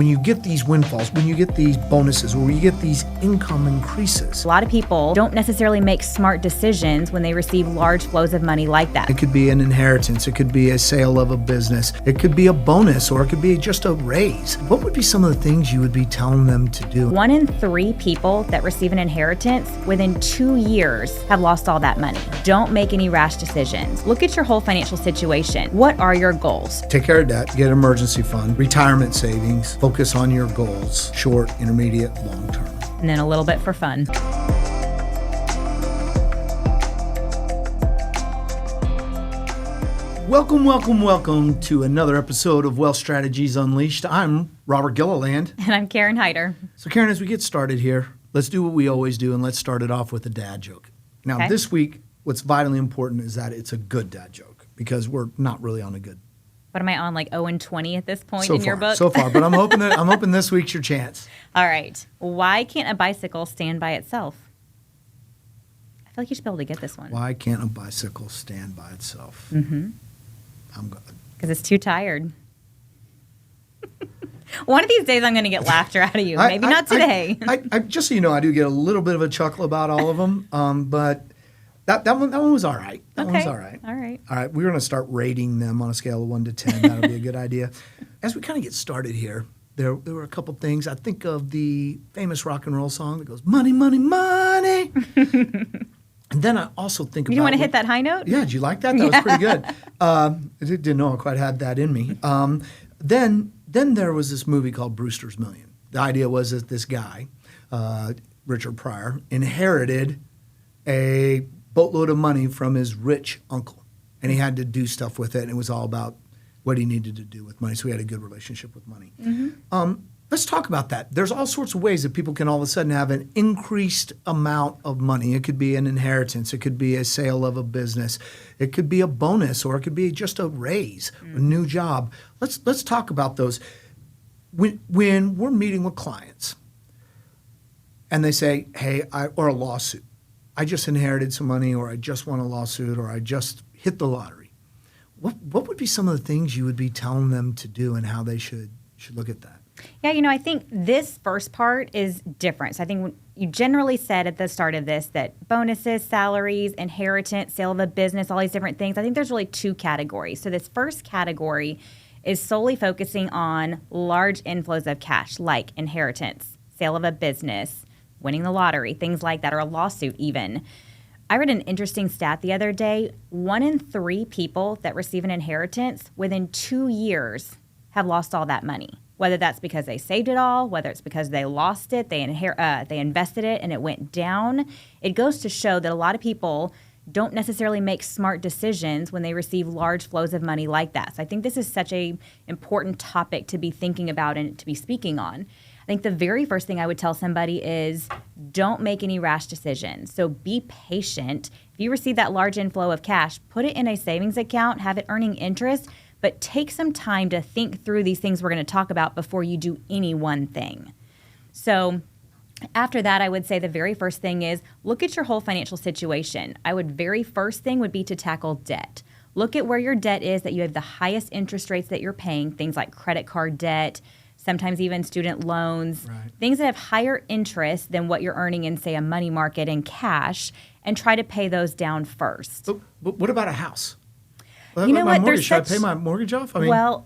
When you get these windfalls, when you get these bonuses, or when you get these income increases, A lot of people don't necessarily make smart decisions when they receive large flows of money like that. it could be an inheritance, it could be a sale of a business, it could be a bonus, or it could be just a raise. What would be some of the things you would be telling them to do? 1 in 3 people that receive an inheritance within 2 years have lost all that money. Don't make any rash decisions. Look at your whole financial situation. What are your goals? Take care of debt, get an emergency fund, retirement savings, focus on your goals, short, intermediate, long term. And then a little bit for fun. Welcome to another episode of Wealth Strategies Unleashed. I'm Robert Gilliland. And I'm Karen Hyder. So Karen, as we get started here, let's do what we always do, and let's start it off with a dad joke. Now, Okay. This week, what's vitally important is that it's a good dad joke, because we're not really on a good What am I on, like 0 and 20 at this point so in far. your book? So far, but I'm hoping this week's your chance. All right. Why can't a bicycle stand by itself? I feel like you should be able to get this one. Why can't a bicycle stand by itself? Mm-hmm. I'm good. Because it's too tired. One of these days I'm going to get laughter out of you. Maybe not today. I just so you know, I do get a little bit of a chuckle about all of them, but that one was all right. That one was all right. All right. All right, we're going to start rating them on a scale of 1 to 10. That'll be a good idea. As we kind of get started here, there were a couple things. I think of the famous rock and roll song that goes, money, money, money. And then I also think about... You want to hit that high note? Yeah, did you like that? That was pretty good. I didn't know I quite had that in me. Then there was this movie called Brewster's Million. The idea was that this guy, Richard Pryor, inherited a boatload of money from his rich uncle, and he had to do stuff with it, and it was all about what he needed to do with money, so he had a good relationship with money. Mm-hmm. Let's talk about that. There's all sorts of ways that people can all of a sudden have an increased amount of money. It could be an inheritance. It could be a sale of a business. It could be a bonus, or it could be just a raise, a new job. Let's talk about those. When we're meeting with clients and they say, hey, or a lawsuit, I just inherited some money, or I just won a lawsuit, or I just hit the lottery. What would be some of the things you would be telling them to do and how they should look at that? Yeah, I think this first part is different. So I think you generally said at the start of this that bonuses, salaries, inheritance, sale of a business, all these different things. I think there's really 2 categories. So this first category is solely focusing on large inflows of cash, like inheritance, sale of a business, winning the lottery, things like that, or a lawsuit even. I read an interesting stat the other day. 1 in 3 people that receive an inheritance within 2 years have lost all that money. Whether that's because they saved it all, whether it's because they lost it, they invested it and it went down. It goes to show that a lot of people don't necessarily make smart decisions when they receive large flows of money like that. So I think this is such an important topic to be thinking about and to be speaking on. I think the very first thing I would tell somebody is don't make any rash decisions. So be patient. If you receive that large inflow of cash, put it in a savings account, have it earning interest, but take some time to think through these things we're going to talk about before you do any one thing. So after that, I would say the very first thing is look at your whole financial situation. Very first thing would be to tackle debt. Look at where your debt is, that you have the highest interest rates that you're paying, things like credit card debt, sometimes even student loans, right. Things that have higher interest than what you're earning in, say, a money market and cash, and try to pay those down first. But what about a house? You know what? Should I pay my mortgage off? Well,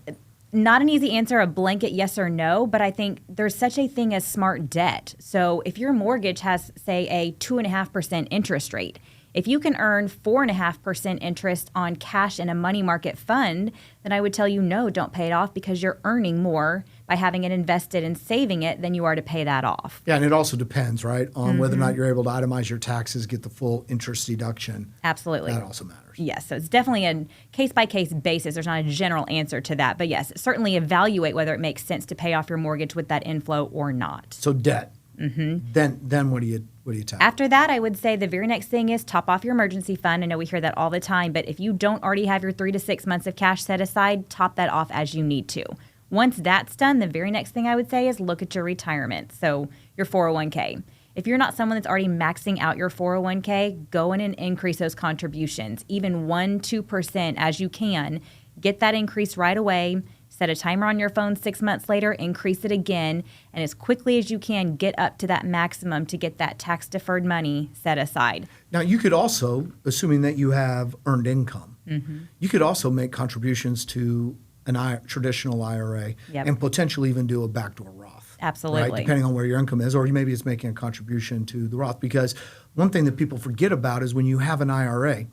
not an easy answer, a blanket yes or no, but I think there's such a thing as smart debt. So if your mortgage has, say, a 2.5% interest rate, if you can earn 4.5% interest on cash in a money market fund, then I would tell you no, don't pay it off, because you're earning more by having it invested and saving it than you are to pay that off. Yeah, and it also depends, right, on whether or not you're able to itemize your taxes, get the full interest deduction. Absolutely. That also matters. Yes, so it's definitely a case-by-case basis. There's not a general answer to that. But yes, certainly evaluate whether it makes sense to pay off your mortgage with that inflow or not. So debt. Mm-hmm. Then what do you tackle? After that, I would say the very next thing is top off your emergency fund. I know we hear that all the time, but if you don't already have your 3 to 6 months of cash set aside, top that off as you need to. Once that's done, the very next thing I would say is look at your retirement, so your 401k. If you're not someone that's already maxing out your 401k, go in and increase those contributions, even 1-2% as you can. Get that increase right away. Set a timer on your phone 6 months later, increase it again, and as quickly as you can, get up to that maximum to get that tax-deferred money set aside. Now, you could also, assuming that you have earned income, you could also make contributions to an traditional IRA and potentially even do a backdoor Roth. Absolutely. Right? Depending on where your income is, or maybe it's making a contribution to the Roth. Because one thing that people forget about is when you have an IRA,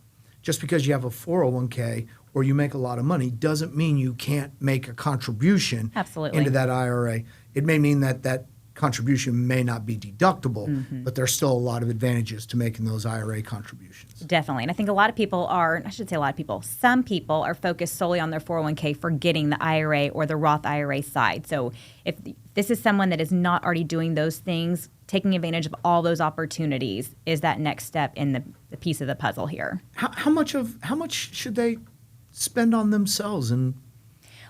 just because you have a 401k or you make a lot of money doesn't mean you can't make a contribution into that IRA. It may mean that that contribution may not be deductible, but there's still a lot of advantages to making those IRA contributions. Definitely. And I think a lot of people are, I should say a lot of people, some people are focused solely on their 401k, forgetting the IRA or the Roth IRA side. So if this is someone that is not already doing those things, taking advantage of all those opportunities is that next step in the piece of the puzzle here. How much should they spend on themselves? And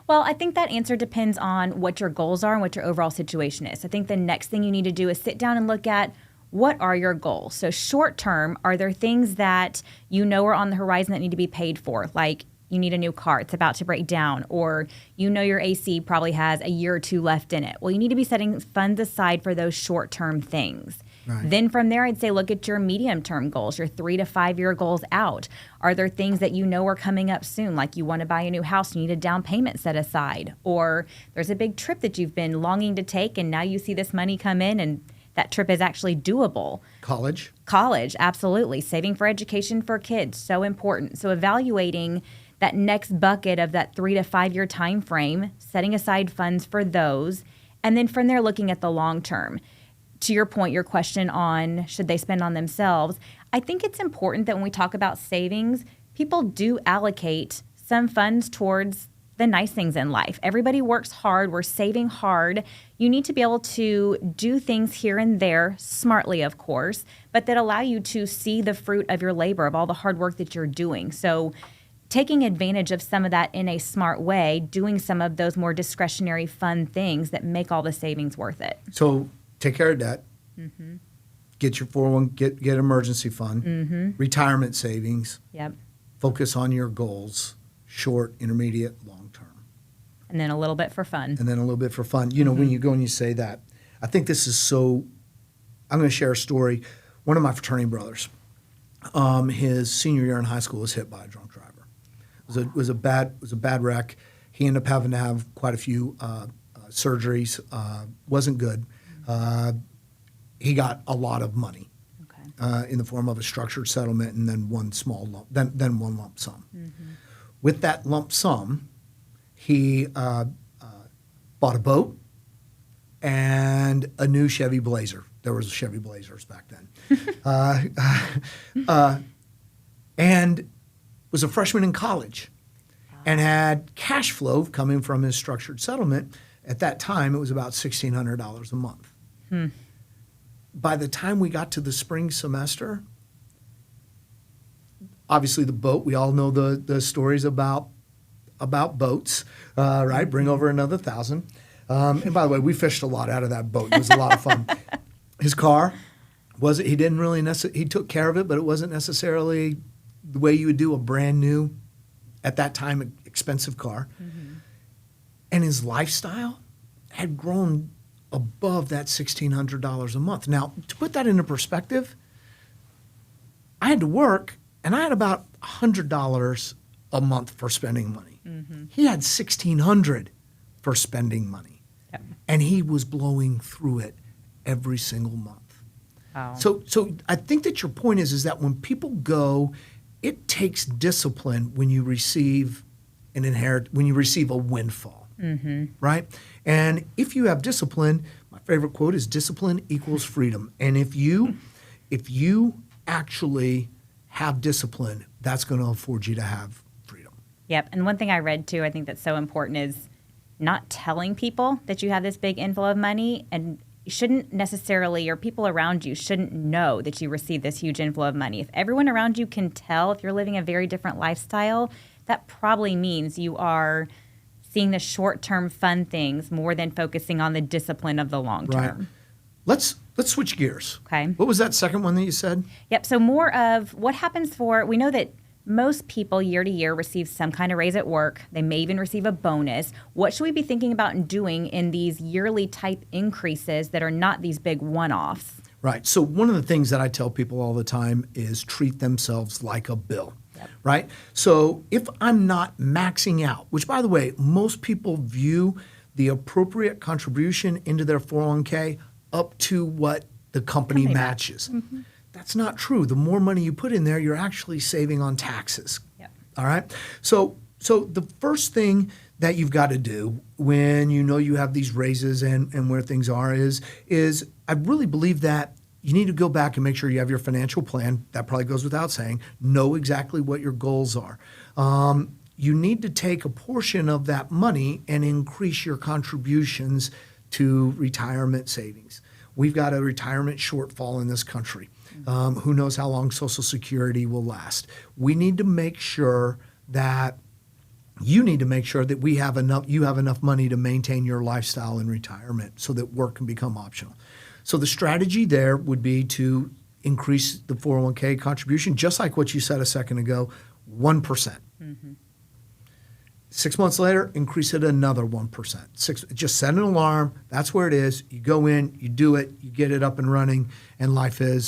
well, I think that answer depends on what your goals are and what your overall situation is. I think the next thing you need to do is sit down and look at what are your goals. So short term, are there things that you know are on the horizon that need to be paid for? Like you need a new car, it's about to break down, or you know your AC probably has a year or two left in it. Well, you need to be setting funds aside for those short term things. Right. Then from there, I'd say look at your medium-term goals, your 3 to 5 year goals out. Are there things that you know are coming up soon, like you want to buy a new house, you need a down payment set aside, or there's a big trip that you've been longing to take and now you see this money come in and that trip is actually doable. College, absolutely. Saving for education for kids, so important. So evaluating that next bucket of that 3 to 5 year time frame, setting aside funds for those, and then from there looking at the long term. To your point, your question on should they spend on themselves, I think it's important that when we talk about savings, people do allocate some funds towards the nice things in life. Everybody works hard. We're saving hard. You need to be able to do things here and there, smartly, of course, but that allow you to see the fruit of your labor, of all the hard work that you're doing. So taking advantage of some of that in a smart way, doing some of those more discretionary fun things that make all the savings worth it. So take care of debt, get your 401, get emergency fund, retirement savings, focus on your goals, short, intermediate, long term. And then a little bit for fun. You know, when you go and you say that, I think this is so, I'm going to share a story. One of my fraternity brothers, his senior year in high school was hit by a drunk driver. It was a bad wreck. He ended up having to have quite a few surgeries. Wasn't good. He got a lot of money in the form of a structured settlement and then one lump sum. With that lump sum, he bought a boat and a new Chevy Blazer. There was Chevy Blazers back then. And was a freshman in college and had cash flow coming from his structured settlement. At that time, it was about $1,600 a month. By the time we got to the spring semester, obviously the boat, we all know the stories about boats, right? Bring over another 1,000. And by the way, we fished a lot out of that boat. It was a lot of fun. His car, he didn't really he took care of it, but it wasn't necessarily the way you would do a brand new, at that time, expensive car. And his lifestyle had grown above that $1,600 a month. Now, to put that into perspective, I had to work, and I had about $100 a month for spending money. He had $1,600 for spending money, and he was blowing through it every single month. Wow. So I think that your point is that when people go, it takes discipline when you receive a windfall. Right? And if you have discipline, my favorite quote is discipline equals freedom. And if you actually have discipline, that's going to afford you to have freedom. Yep. And one thing I read too, I think that's so important is not telling people that you have this big inflow of money, and you shouldn't necessarily, or people around you shouldn't know that you receive this huge inflow of money. If everyone around you can tell if you're living a very different lifestyle, that probably means you are seeing the short-term fun things more than focusing on the discipline of the long term. Right. Let's switch gears. Okay. What was that second one that you said? Yep. So more of what happens we know that Most people year to year receive some kind of raise at work. They may even receive a bonus. What should we be thinking about and doing in these yearly type increases that are not these big one-offs? Right. So one of the things that I tell people all the time is treat themselves like a bill. Yep. Right? So if I'm not maxing out, which by the way, most people view the appropriate contribution into their 401k up to what the company matches. Mm-hmm. That's not true. The more money you put in there, you're actually saving on taxes. Yep. All right? So the first thing that you've got to do when you know you have these raises and where things are is I really believe that you need to go back and make sure you have your financial plan. That probably goes without saying. Know exactly what your goals are. You need to take a portion of that money and increase your contributions to retirement savings. We've got a retirement shortfall in this country. Who knows how long Social Security will last? We need to make sure that you need to make sure that you have enough money to maintain your lifestyle in retirement so that work can become optional. So the strategy there would be to increase the 401k contribution, just like what you said a second ago, 1%. Mm-hmm. 6 months later, increase it another 1%. Just set an alarm. That's where it is. You go in, you do it, you get it up and running, and you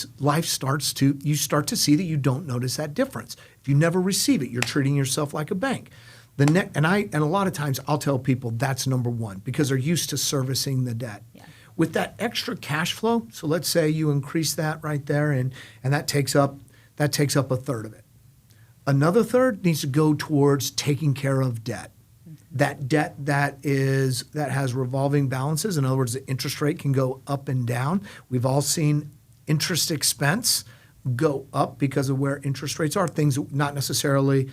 start to see that you don't notice that difference. If you never receive it, you're treating yourself like a bank. And a lot of times I'll tell people that's number one because they're used to servicing the debt. Yeah. With that extra cash flow, so let's say you increase that right there, and that takes up a third of it. Another third needs to go towards taking care of debt. Mm-hmm. That debt that has revolving balances. In other words, the interest rate can go up and down. We've all seen interest expense go up because of where interest rates are. Things not necessarily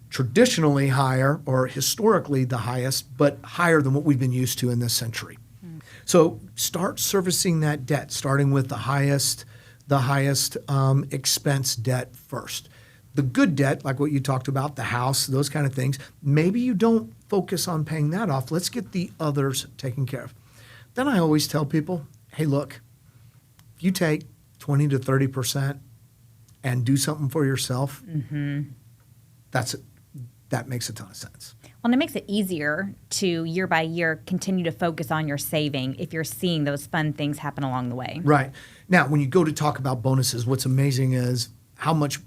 traditionally higher or historically the highest, but higher than what we've been used to in this century. Mm. So start servicing that debt, starting with the highest expense debt first. The good debt, like what you talked about, the house, those kind of things, maybe you don't focus on paying that off. Let's get the others taken care of. Then I always tell people, hey, look, if you take 20 to 30% and do something for yourself, mm-hmm. That makes a ton of sense. Well, and it makes it easier to year by year continue to focus on your saving if you're seeing those fun things happen along the way. Right. Now, when you go to talk about bonuses, what's amazing is how much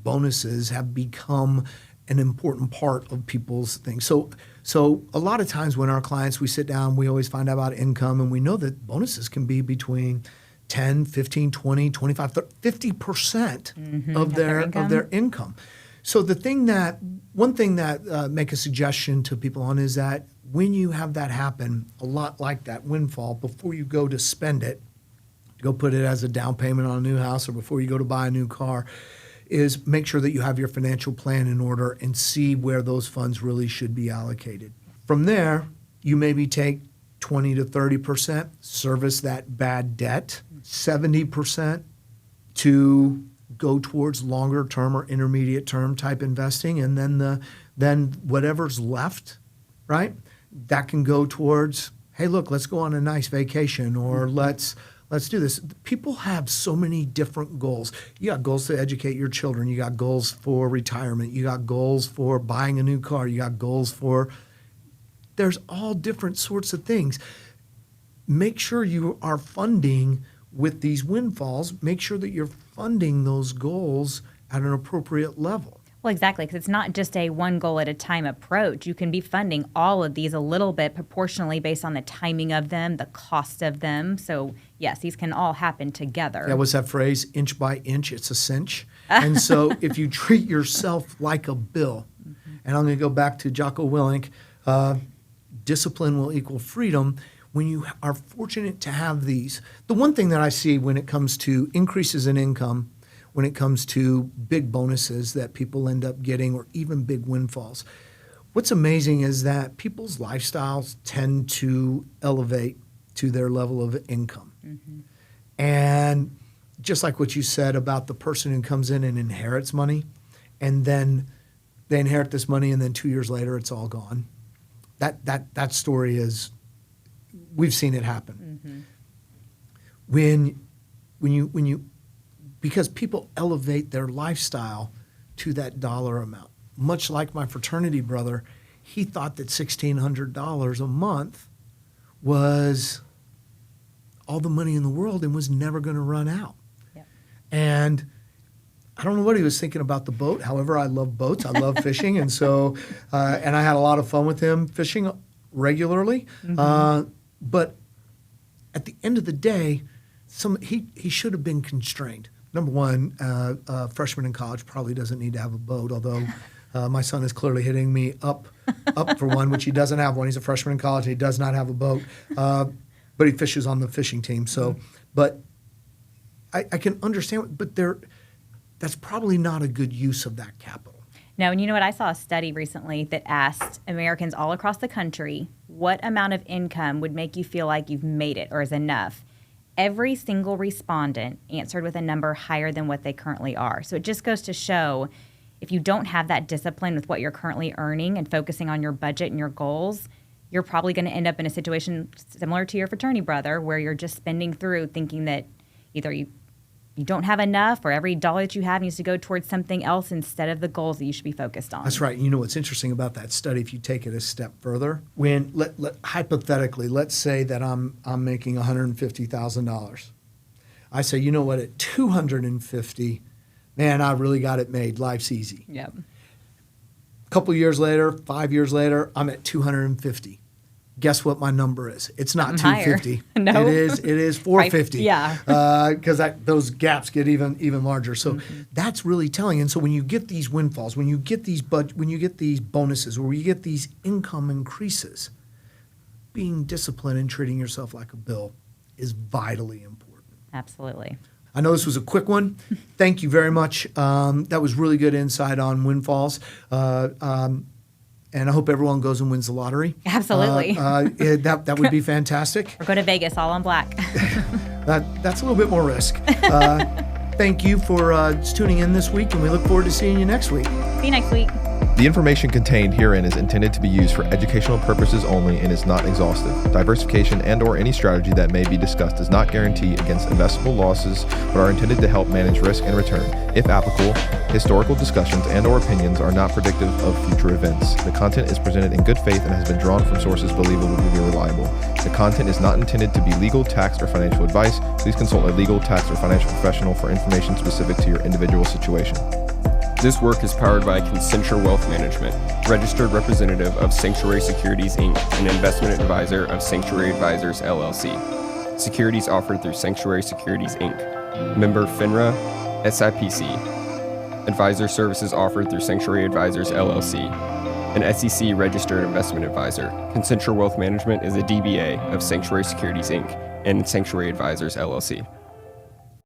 bonuses have become an important part of people's things. So a lot of times when our clients, we sit down, we always find out about income, and we know that bonuses can be between 10, 15, 20, 25, 30, 50% mm-hmm. of their income. So one thing that make a suggestion to people on is that when you have that happen, a lot like that windfall, before you go to spend it, go put it as a down payment on a new house or before you go to buy a new car, is make sure that you have your financial plan in order and see where those funds really should be allocated. From there, you maybe take 20 to 30%, service that bad debt, 70% to go towards longer term or intermediate term type investing, and then whatever's left, right? That can go towards, hey, look, let's go on a nice vacation, or let's do this. People have so many different goals. You got goals to educate your children. You got goals for retirement. You got goals for buying a new car. You got goals for, there's all different sorts of things. Make sure you are funding with these windfalls. Make sure that you're funding those goals at an appropriate level. Well, exactly, because it's not just a one goal at a time approach. You can be funding all of these a little bit proportionally based on the timing of them, the cost of them. So, yes, these can all happen together. Yeah, what's that phrase? Inch by inch, it's a cinch. And so if you treat yourself like a bill, mm-hmm. and I'm going to go back to Jocko Willink, discipline will equal freedom. When you are fortunate to have these, the one thing that I see when it comes to increases in income, when it comes to big bonuses that people end up getting, or even big windfalls, what's amazing is that people's lifestyles tend to elevate to their level of income. Mm-hmm. And just like what you said about the person who comes in and inherits money, and then they inherit this money, and then 2 years later it's all gone. That story is, we've seen it happen. Mm-hmm. When you because people elevate their lifestyle to that dollar amount. Much like my fraternity brother, he thought that $1,600 a month was all the money in the world and was never going to run out. Yep. And I don't know what he was thinking about the boat. However, I love boats. I love fishing. And so, and I had a lot of fun with him fishing regularly. But at the end of the day, he should have been constrained. Number one, a freshman in college probably doesn't need to have a boat, although my son is clearly hitting me up for one, which he doesn't have one. He's a freshman in college. And he does not have a boat, but he fishes on the fishing team. So, but I can understand, but that's probably not a good use of that capital. No, and you know what? I saw a study recently that asked Americans all across the country, what amount of income would make you feel like you've made it or is enough? Every single respondent answered with a number higher than what they currently are. So it just goes to show, if you don't have that discipline with what you're currently earning and focusing on your budget and your goals, you're probably going to end up in a situation similar to your fraternity brother where you're just spending through thinking that either you don't have enough or every dollar that you have needs to go towards something else instead of the goals that you should be focused on. That's right. You know what's interesting about that study, if you take it a step further, hypothetically, let's say that I'm making $150,000. I say, you know what, at $250,000, man, I really got it made. Life's easy. Yep. A couple years later, 5 years later, I'm at $250,000. Guess what my number is? It's not $250,000. No. It is $450,000. Yeah. Because those gaps get even larger. So that's really telling. And so when you get these windfalls, when you get these bonuses, or you get these income increases, being disciplined and treating yourself like a bill is vitally important. Absolutely. I know this was a quick one. Thank you very much. That was really good insight on windfalls. And I hope everyone goes and wins the lottery. Absolutely. That would be fantastic. Or go to Vegas all on black. That's a little bit more risk. Thank you for tuning in this week, and we look forward to seeing you next week. See you next week. The information contained herein is intended to be used for educational purposes only and is not exhaustive. Diversification and/or any strategy that may be discussed does not guarantee against investable losses, but are intended to help manage risk and return. If applicable, historical discussions and/or opinions are not predictive of future events. The content is presented in good faith and has been drawn from sources believable to be reliable. The content is not intended to be legal, tax, or financial advice. Please consult a legal, tax, or financial professional for information specific to your individual situation. This work is powered by Concenture Wealth Management, registered representative of Sanctuary Securities, Inc., and investment advisor of Sanctuary Advisors, LLC. Securities offered through Sanctuary Securities, Inc., member FINRA, SIPC. Advisor services offered through Sanctuary Advisors, LLC, an SEC registered investment advisor. Concenture Wealth Management is a DBA of Sanctuary Securities, Inc., and Sanctuary Advisors, LLC.